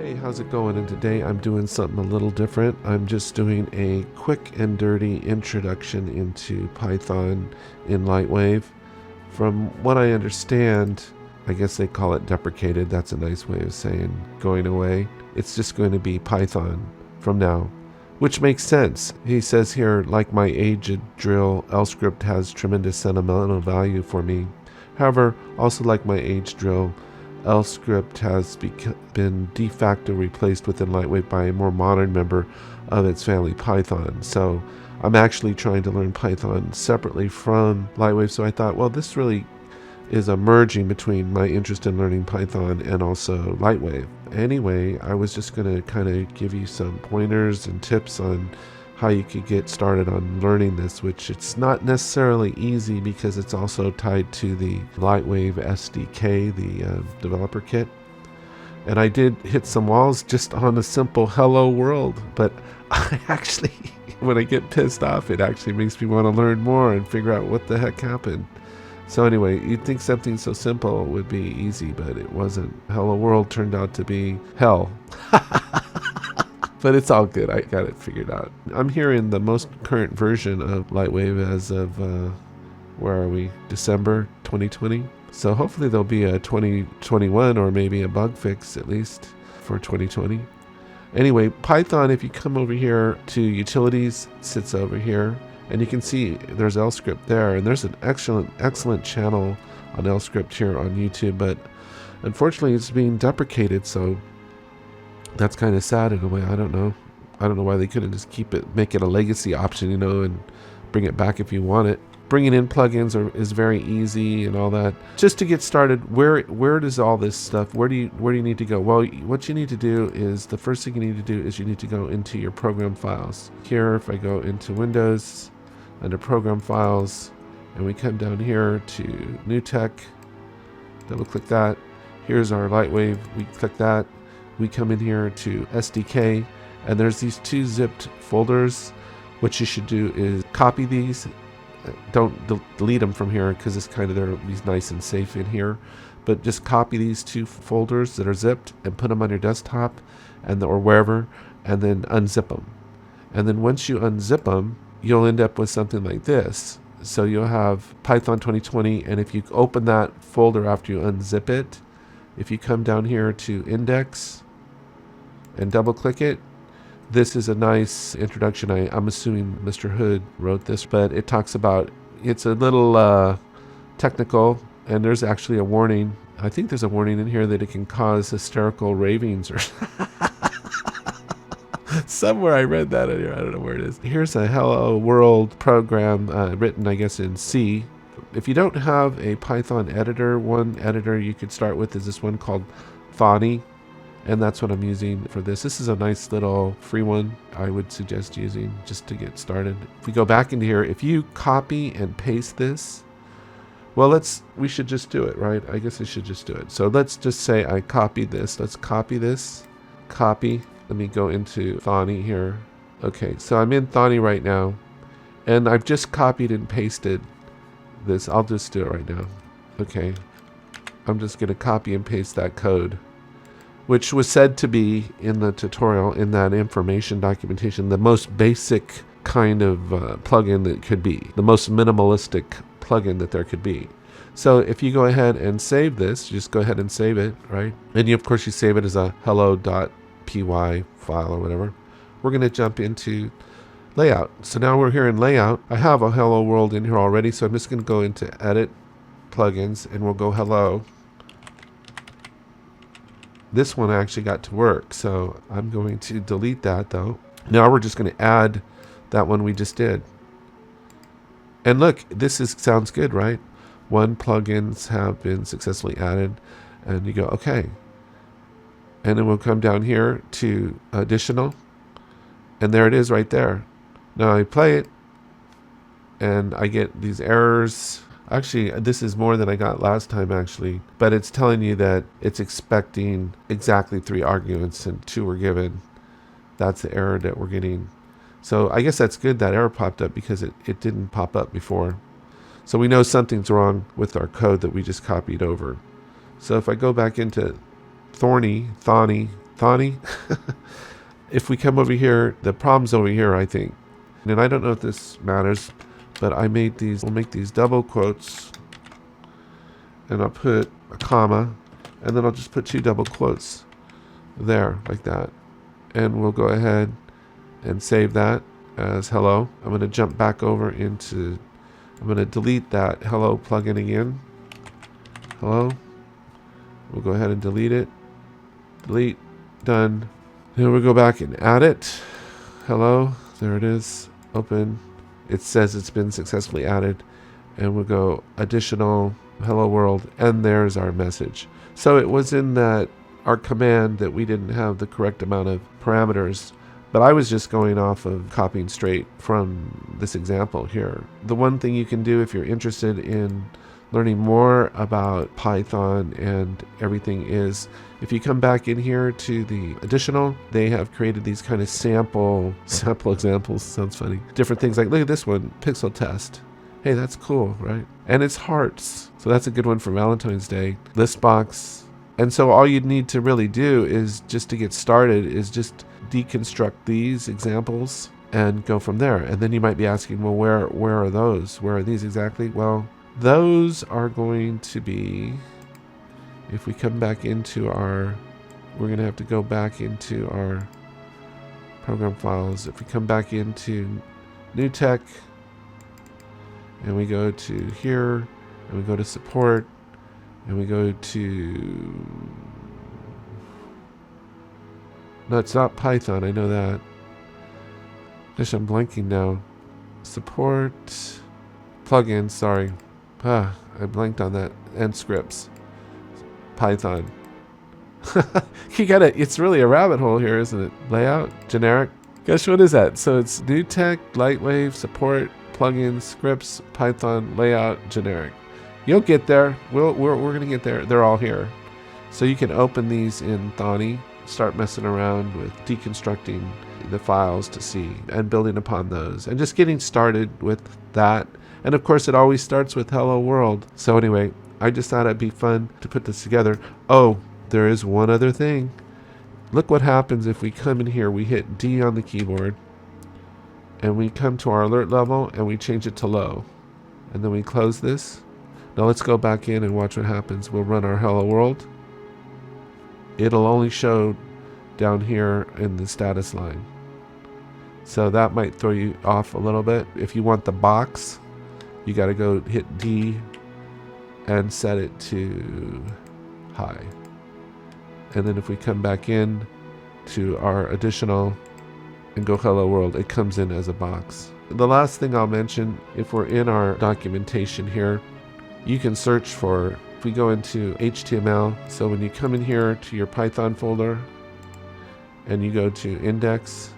Hey, how's it going? And today I'm doing something a little different. I'm just doing a quick and dirty introduction into Python in LightWave. From what I understand, I guess they call it deprecated. That's a nice way of saying going away. It's just going to be Python from now, which makes sense. He says here, like my aged drill, L-script has tremendous sentimental value for me. However, also like my aged drill, L-script has been de facto replaced within LightWave by a more modern member of its family, Python. So I'm actually trying to learn Python separately from LightWave. So I thought, well, this really is a merging between my interest in learning Python and also LightWave. Anyway, I was just going to kind of give you some pointers and tips on how you could get started on learning this, which it's not necessarily easy because it's also tied to the LightWave SDK, the developer kit. And I did hit some walls just on a simple hello world, but I actually, when I get pissed off, it actually makes me want to learn more and figure out what the heck happened. So anyway, you'd think something so simple would be easy, but it wasn't. Hello world turned out to be hell. But it's all good. I got it figured out. I'm here in the most current version of LightWave as of, where are we? December 2020. So hopefully there'll be a 2021 or maybe a bug fix at least for 2020. Anyway, Python, if you come over here to utilities, sits over here. And you can see there's L-script there. And there's an excellent channel on L-script here on YouTube. But unfortunately, it's being deprecated. So that's kind of sad in a way. I don't know why they couldn't just make it a legacy option, and bring it back if you want it. Bringing in plugins is very easy and all that. Just to get started, where does all this stuff? Where do you need to go? Well, what you need to do is the first thing you need to do is you need to go into your program files. Here, if I go into Windows, under Program Files, and we come down here to New Tech, double click that. Here's our LightWave. We click that. We come in here to SDK, and there's these two zipped folders. What you should do is copy these. Don't delete them from here because it's kind of they're nice and safe in here. But just copy these two folders that are zipped and put them on your desktop or wherever, and then unzip them. And then once you unzip them, you'll end up with something like this. So you'll have Python 2020, and if you open that folder after you unzip it, if you come down here to Index and double click it, this is a nice introduction. I'm assuming Mr. Hood wrote this, but it talks about, it's a little technical, and there's actually a warning. I think there's a warning in here that it can cause hysterical ravings or somewhere I read that in here. I don't know where it is. Here's a Hello World program written, I guess, in C. If you don't have a Python editor, one editor you could start with is this one called Thonny, and that's what I'm using for this. This is a nice little free one I would suggest using just to get started. If we go back into here, if you copy and paste this, well, we should just do it, right? I guess I should just do it. So let's just say I copied this. Let's copy this. Copy. Let me go into Thonny here. Okay, so I'm in Thonny right now, and I've just copied and pasted this. I'll just do it right now. Okay, I'm just going to copy and paste that code, which was said to be in the tutorial, in that information documentation, the most basic kind of plugin that could be, the most minimalistic plugin that there could be. So if you go ahead and save this, just go ahead and save it, right? And of course you save it as a hello.py file or whatever. We're going to jump into layout. So now we're here in layout. I have a hello world in here already, so I'm just going to go into edit plugins, and we'll go hello. This one actually got to work, so I'm going to delete that though. Now we're just going to add that one we just did. And look, sounds good, right? One plugins have been successfully added, and you go, okay. And then we'll come down here to additional, and there it is right there. Now I play it, and I get these errors. Actually, this is more than I got last time, actually. But it's telling you that it's expecting exactly 3 arguments and 2 were given. That's the error that we're getting. So I guess that's good that error popped up because it didn't pop up before. So we know something's wrong with our code that we just copied over. So if I go back into Thonny, Thani. If we come over here, the problem's over here, I think. And I don't know if this matters, but I made these, we'll make these double quotes, and I'll put a comma, and then I'll just put 2 double quotes there, like that. And we'll go ahead and save that as hello. I'm going to jump back over into, I'm going to delete that hello plugin again. Hello. We'll go ahead and delete it. Delete. Done. Then we'll go back and add it. Hello. There it is. Open. It says it's been successfully added. And we'll go additional hello world. And there's our message. So it was in that our command that we didn't have the correct amount of parameters. But I was just going off of copying straight from this example here. The one thing you can do if you're interested in learning more about Python and everything is, if you come back in here to the additional, they have created these kind of sample examples. Sounds funny. Different things like, look at this one, pixel test. Hey, that's cool, right? And it's hearts. So that's a good one for Valentine's Day. List box. And so all you'd need to really do is, just to get started, is just deconstruct these examples and go from there. And then you might be asking, well, where are those? Where are these exactly? Well, those are going to be, if we come back into our, we're going to have to go back into our program files. If we come back into new tech and we go to here and we go to support and we go to, no, it's not Python, I know that. Gosh, I'm blanking now. Support, plugins, sorry. I blanked on that. And scripts. Python. You get it. It's really a rabbit hole here, isn't it? Layout, generic. Gosh, what is that? So it's new tech, LightWave, support, plugins, scripts, Python, layout, generic. You'll get there. We're going to get there. They're all here. So you can open these in Thani, start messing around with deconstructing the files to see and building upon those and just getting started with that. And of course, it always starts with hello world. So anyway, I just thought it'd be fun to put this together. Oh, there is one other thing. Look what happens if we come in here, we hit D on the keyboard and we come to our alert level and we change it to low. And then we close this. Now let's go back in and watch what happens. We'll run our hello world. It'll only show down here in the status line. So that might throw you off a little bit. If you want the box, you got to go hit D and set it to high. And then if we come back in to our additional and go hello world, it comes in as a box. The last thing I'll mention, if we're in our documentation here, you can search for, if we go into HTML, so when you come in here to your Python folder and you go to index,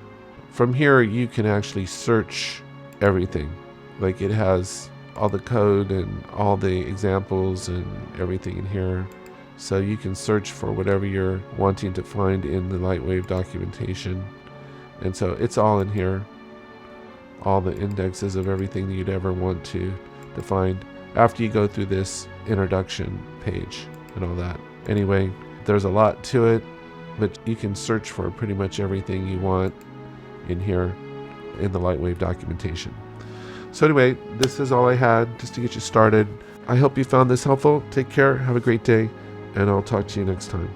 from here you can actually search everything. Like it has all the code and all the examples and everything in here. So you can search for whatever you're wanting to find in the LightWave documentation. And so it's all in here. All the indexes of everything that you'd ever want to find after you go through this introduction page and all that. Anyway, there's a lot to it, but you can search for pretty much everything you want in here in the LightWave documentation. So anyway, this is all I had just to get you started. I hope you found this helpful. Take care, have a great day, and I'll talk to you next time.